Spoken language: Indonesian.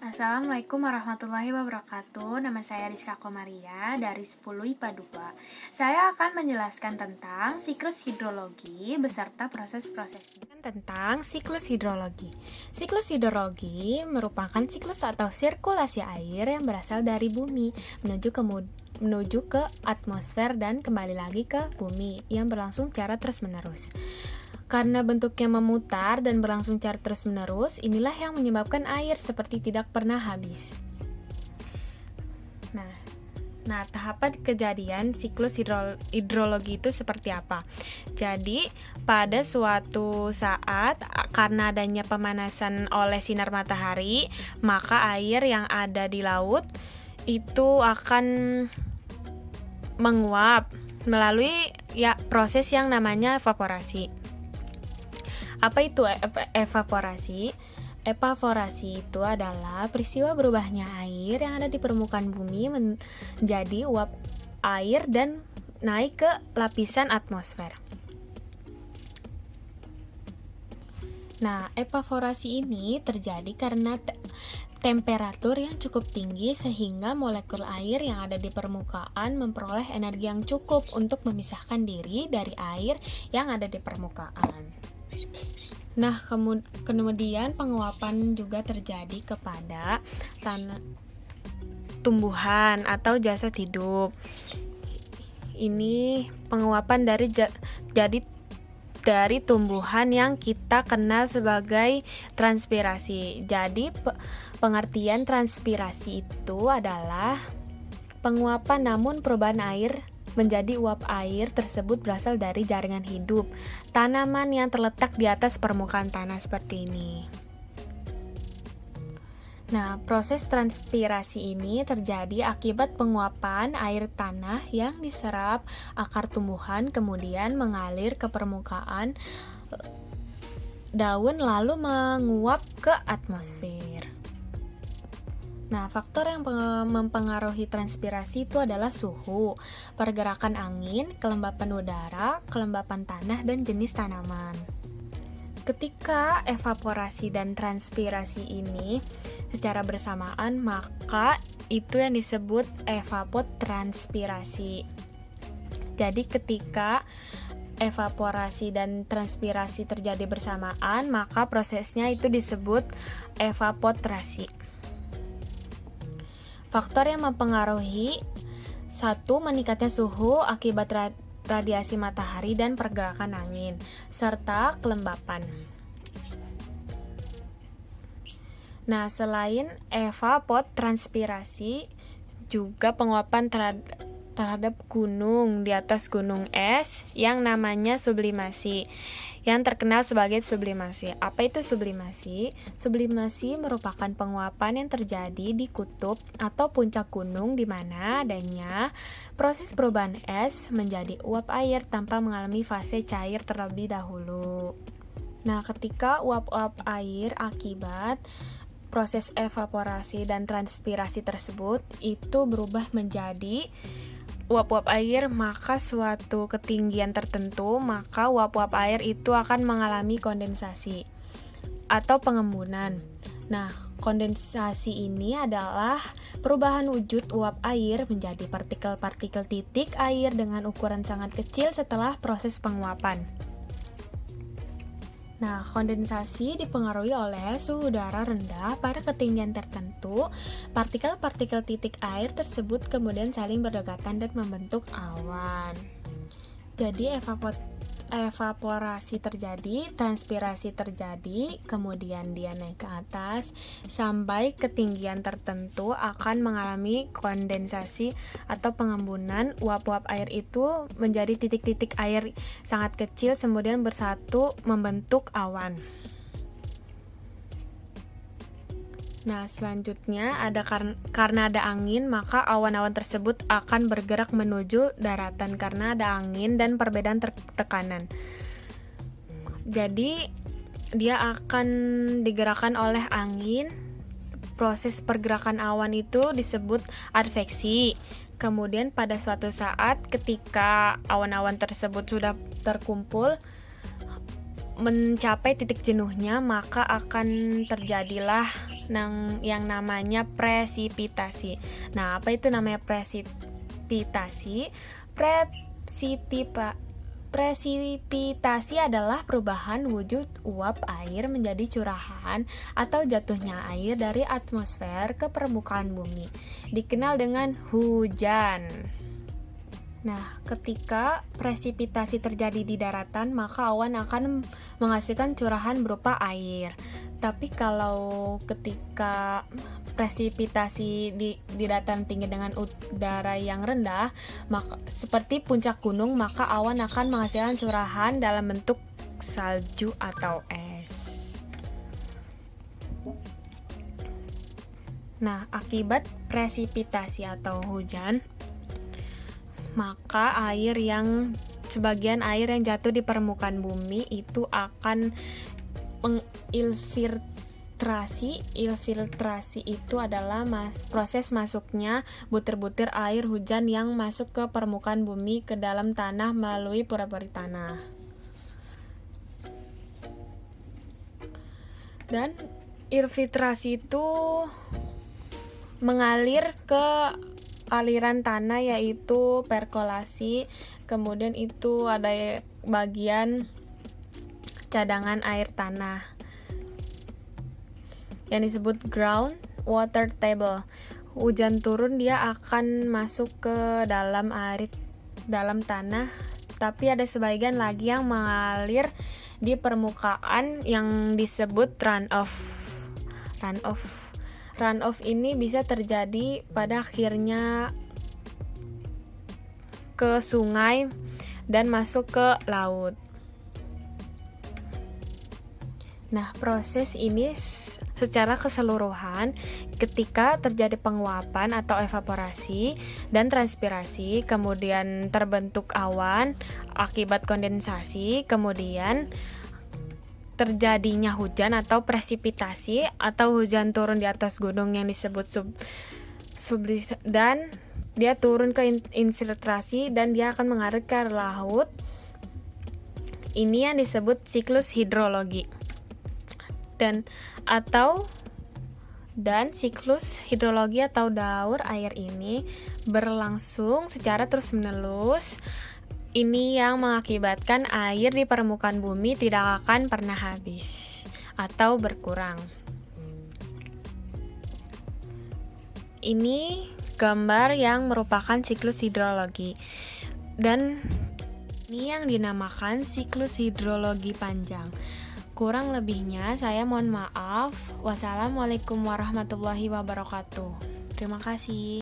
Assalamualaikum warahmatullahi wabarakatuh. Nama saya Rizka Komaria dari 10 IPA 2. Saya akan menjelaskan tentang siklus hidrologi beserta proses-prosesnya. Tentang siklus hidrologi. Siklus hidrologi merupakan siklus atau sirkulasi air yang berasal dari bumi menuju ke atmosfer dan kembali lagi ke bumi yang berlangsung secara terus-menerus. Karena bentuknya memutar dan berlangsung secara terus-menerus, inilah yang menyebabkan air seperti tidak pernah habis. Nah, tahapan kejadian siklus hidrologi itu seperti apa? Jadi, pada suatu saat, karena adanya pemanasan oleh sinar matahari, maka air yang ada di laut itu akan menguap melalui proses yang namanya evaporasi. Apa itu evaporasi? Evaporasi itu adalah peristiwa berubahnya air yang ada di permukaan bumi menjadi uap air dan naik ke lapisan atmosfer. Nah, evaporasi ini terjadi karena temperatur yang cukup tinggi sehingga molekul air yang ada di permukaan memperoleh energi yang cukup untuk memisahkan diri dari air yang ada di permukaan. Nah, kemudian penguapan juga terjadi kepada tumbuhan atau jasad hidup. Ini penguapan dari tumbuhan yang kita kenal sebagai transpirasi. Jadi, pengertian transpirasi itu adalah penguapan namun perubahan air menjadi uap air tersebut berasal dari jaringan hidup tanaman yang terletak di atas permukaan tanah seperti ini. Nah, proses transpirasi ini terjadi akibat penguapan air tanah yang diserap akar tumbuhan kemudian mengalir ke permukaan daun lalu menguap ke atmosfer. Nah, faktor yang mempengaruhi transpirasi itu adalah suhu, pergerakan angin, kelembapan udara, kelembapan tanah, dan jenis tanaman. Ketika evaporasi dan transpirasi ini secara bersamaan, maka itu yang disebut evapotranspirasi. Jadi ketika evaporasi dan transpirasi terjadi bersamaan, maka prosesnya itu disebut evapotrasi. Faktor yang mempengaruhi: 1. Meningkatnya suhu akibat radiasi matahari dan pergerakan angin, serta kelembapan. Nah, selain evapotranspirasi, juga penguapan terhadap gunung di atas gunung es yang namanya sublimasi, yang terkenal sebagai sublimasi. Apa itu sublimasi? Sublimasi merupakan penguapan yang terjadi di kutub atau puncak gunung di mana adanya proses perubahan es menjadi uap air tanpa mengalami fase cair terlebih dahulu. Nah, ketika uap-uap air akibat proses evaporasi dan transpirasi tersebut itu berubah menjadi uap-uap air, maka suatu ketinggian tertentu, maka uap-uap air itu akan mengalami kondensasi atau pengembunan. Nah, kondensasi ini adalah perubahan wujud uap air menjadi partikel-partikel titik air dengan ukuran sangat kecil setelah proses penguapan. Nah, kondensasi dipengaruhi oleh suhu udara rendah pada ketinggian tertentu. Partikel-partikel titik air tersebut kemudian saling berdekatan dan membentuk awan. Jadi evaporasi terjadi, transpirasi terjadi, kemudian dia naik ke atas sampai ketinggian tertentu akan mengalami kondensasi atau pengembunan. Uap-uap air itu menjadi titik-titik air sangat kecil kemudian bersatu membentuk awan. Nah, selanjutnya karena ada angin, maka awan-awan tersebut akan bergerak menuju daratan karena ada angin dan perbedaan tekanan. Jadi, dia akan digerakkan oleh angin. Proses pergerakan awan itu disebut adveksi. Kemudian pada suatu saat ketika awan-awan tersebut sudah terkumpul, mencapai titik jenuhnya, maka akan terjadilah yang namanya presipitasi. Nah, apa itu namanya presipitasi? Presipitasi adalah perubahan wujud uap air menjadi curahan atau jatuhnya air dari atmosfer ke permukaan bumi. Dikenal dengan hujan. Nah, ketika presipitasi terjadi di daratan, maka awan akan menghasilkan curahan berupa air. Tapi kalau ketika presipitasi di dataran tinggi dengan udara yang rendah, maka seperti puncak gunung, maka awan akan menghasilkan curahan dalam bentuk salju atau es. Nah, akibat presipitasi atau hujan, maka sebagian air yang jatuh di permukaan bumi itu akan mengilfiltrasi. Ilfiltrasi itu adalah proses masuknya butir-butir air hujan yang masuk ke permukaan bumi ke dalam tanah melalui pori-pori tanah. Dan infiltrasi itu mengalir ke aliran tanah, yaitu perkolasi. Kemudian itu ada bagian cadangan air tanah yang disebut ground water table. Hujan turun, dia akan masuk ke dalam tanah, tapi ada sebagian lagi yang mengalir di permukaan yang disebut runoff. Runoff ini bisa terjadi pada akhirnya ke sungai dan masuk ke laut. Nah, proses ini secara keseluruhan ketika terjadi penguapan atau evaporasi dan transpirasi, kemudian terbentuk awan akibat kondensasi, kemudian terjadinya hujan atau presipitasi atau hujan turun di atas gunung yang disebut dan dia turun ke infiltrasi dan dia akan mengalir ke laut. Ini yang disebut siklus hidrologi. Dan siklus hidrologi atau daur air ini berlangsung secara terus-menerus. Ini yang mengakibatkan air di permukaan bumi tidak akan pernah habis atau berkurang. Ini gambar yang merupakan siklus hidrologi, dan ini yang dinamakan siklus hidrologi panjang. Kurang lebihnya saya mohon maaf. Wassalamualaikum warahmatullahi wabarakatuh. Terima kasih.